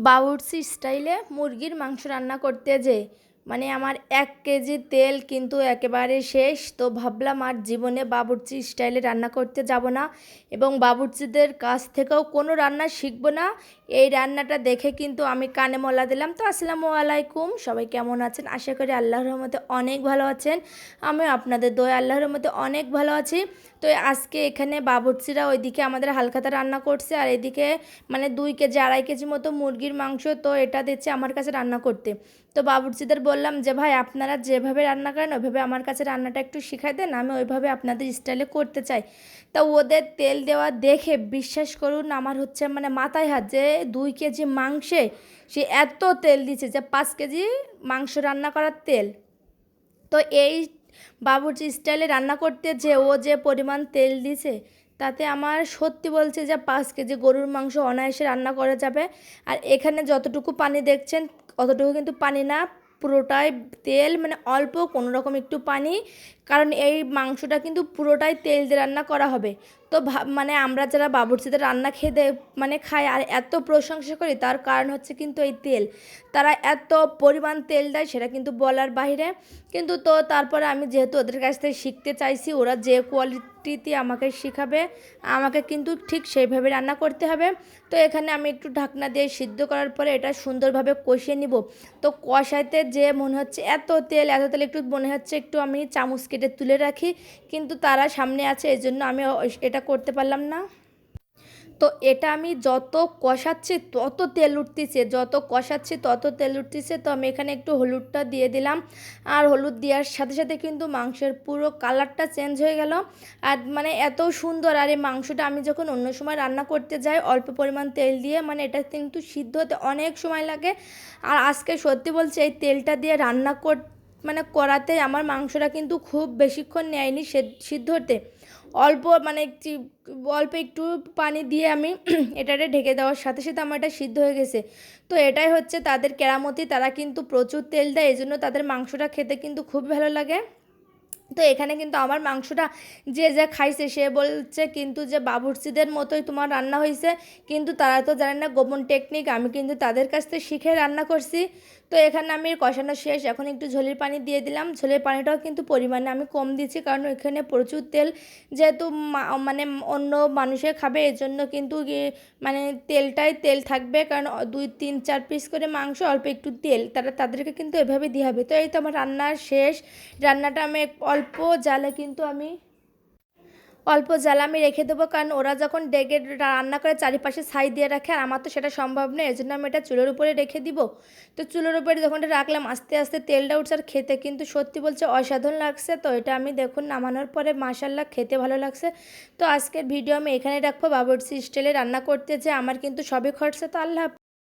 বাবুর্চি স্টাইলে মুরগির মাংস রান্না করতে যেয়ে আমার 1 কেজি তেল কিন্তু একেবারে শেষ। তো ভাবলাম আর জীবনে বাবুর্চি স্টাইলে রান্না করতে যাব না এবং বাবুর্চিদের কাছ থেকেও কোনো রান্না শিখব না। এই রান্নাটা দেখে কিন্তু আমি কানে মলা দিলাম। তো আসসালামু আলাইকুম, সবাই কেমন আছেন? আশা করি আল্লাহর রহমতে অনেক ভালো আছেন। আমি আপনাদের দোয়া আল্লাহর রহমতে অনেক ভালো আছি। তো আজকে এখানে বাবুর্চিরা ওইদিকে আমাদের হালখাতা রান্না করছে আর এদিকে 2 কেজি 2.5 কেজি মতো মুরগির মাংস তো এটা দিচ্ছে আমার কাছে রান্না করতে। তো বাবুর্চিদের বললাম যে ভাই আপনারা যেভাবে রান্না করেন ওইভাবে আমার কাছে রান্নাটা একটু শিখাই দেন, আমি ওইভাবে আপনাদের স্টাইলে করতে চাই। তা ওদের তেল দেওয়া দেখে বিশ্বাস করুন আমার মাথায় হাত, যে 2 কেজি মাংসে সে এত তেল দিচ্ছে যে 5 কেজি মাংস রান্না করার তেল। তো এই বাবুর্চি স্টাইলে রান্না করতে যে ও যে পরিমাণ তেল দিছে তাতে আমার সত্যি বলছে যে 5 কেজি গরুর মাংস অনায়াসে রান্না করা যাবে। আর এখানে যতটুকু পানি দেখছেন অতটুকু কিন্তু পানি না, পুরোটাই তেল, অল্প কোনো রকম একটু পানি, কারণ এই মাংসটা কিন্তু পুরোটাই তেল দিয়ে রান্না করা হবে। তো আমরা যারা বাবুর্চিদের রান্না খেতে খাই আর এত প্রশংসা করি তার কারণ হচ্ছে কিন্তু এই তেল। তারা এত পরিমাণ তেল দেয় সেটা কিন্তু বলার বাইরে। কিন্তু তো তারপরে আমি যেহেতু ওদের কাছ থেকে শিখতে চাইছি, ওরা যে কোয়ালিটিতে আমাকে শেখাবে আমাকে কিন্তু ঠিক সেইভাবে রান্না করতে হবে। তো এখানে আমি একটু ঢাকনা দিয়ে সিদ্ধ করার পরে এটা সুন্দরভাবে কষিয়ে নিব। তো কষাইতে যে মনে হচ্ছে এত তেল একটু মনে হচ্ছে একটু আমি চামচ কেটে তুলে রাখি, কিন্তু তারা সামনে আছে এই জন্য আমি এটা করতে পারলাম না। তো এটা আমি যত কষাচ্ছি তত তেল উঠতেছে, যত কষাচ্ছি তত তেল উঠতেছে। তো আমি এখানে একটু হলুদটা দিয়ে দিলাম, আর হলুদ দেওয়ার সাথে সাথে কিন্তু মাংসের পুরো কালারটা চেঞ্জ হয়ে গেল। আর এত সুন্দর। আর এই মাংসটা আমি যখন অন্য সময় রান্না করতে যাই অল্প পরিমাণ তেল দিয়ে এটা কিন্তু সিদ্ধ হতে অনেক সময় লাগে। আর আজকে সত্যি বলছি এই তেলটা দিয়ে রান্না করাতে আমার মাংসটা কিন্তু খুব বেশিক্ষণ নেয়নি সিদ্ধ হতে। অল্প অল্প একটু পানি দিয়ে আমি এটাতে ঢেকে দেওয়ার সাথে সাথে আমার এটা সিদ্ধ হয়ে গেছে। তো এটাই হচ্ছে তাদের কেরামতি, তারা কিন্তু প্রচুর তেল দেয়, এই জন্য তাদের মাংসটা খেতে কিন্তু খুব ভালো লাগে। তো এখানে কিন্তু আমার মাংসটা যে যে খাইছে সে বলছে কিন্তু যে বাবুর্চিদের মতোই তোমার রান্না হয়েছে, কিন্তু তারা তো জানে না গোপন টেকনিক, আমি কিন্তু তাদের কাছ থেকে শিখে রান্না করছি। তো এখানে আমি কষানো শেষ, এখন একটু ঝোলের পানি দিয়ে দিলাম। ঝোলের পানিটাও কিন্তু পরিমাণে আমি কম দিচ্ছি, কারণ এখানে প্রচুর তেল, যেহেতু অন্য মানুষে খাবে এর জন্য কিন্তু তেলটাই তেল থাকবে, কারণ 2 3 4 পিস করে মাংস অল্প একটু তেল তাদেরকে কিন্তু এভাবে দিয়ে হবে। তো এই তো আমার রান্নার শেষ। রান্নাটা আমি অল্প জাল আমি রেখে দেবো, কারণ ওরা যখন ডেকে রান্না করে চারিপাশে ছাই দিয়ে রাখে, আর আমার তো সেটা সম্ভব নয়, এর জন্য আমি এটা চুলোর উপরে রেখে দিব। তো চুলোর উপরে যখন এটা রাখলাম আস্তে আস্তে তেলটা উঠছে, আর খেতে কিন্তু সত্যি বলছে অসাধারণ লাগছে। তো এটা আমি দেখুন নামানোর পরে মাশাল্লাহ খেতে ভালো লাগছে। তো আজকের ভিডিও আমি এখানে রাখবো। বাবুর্চি স্টাইলে রান্না করতে যে আমার কিন্তু সবই খরচা। তো আল্লাহ।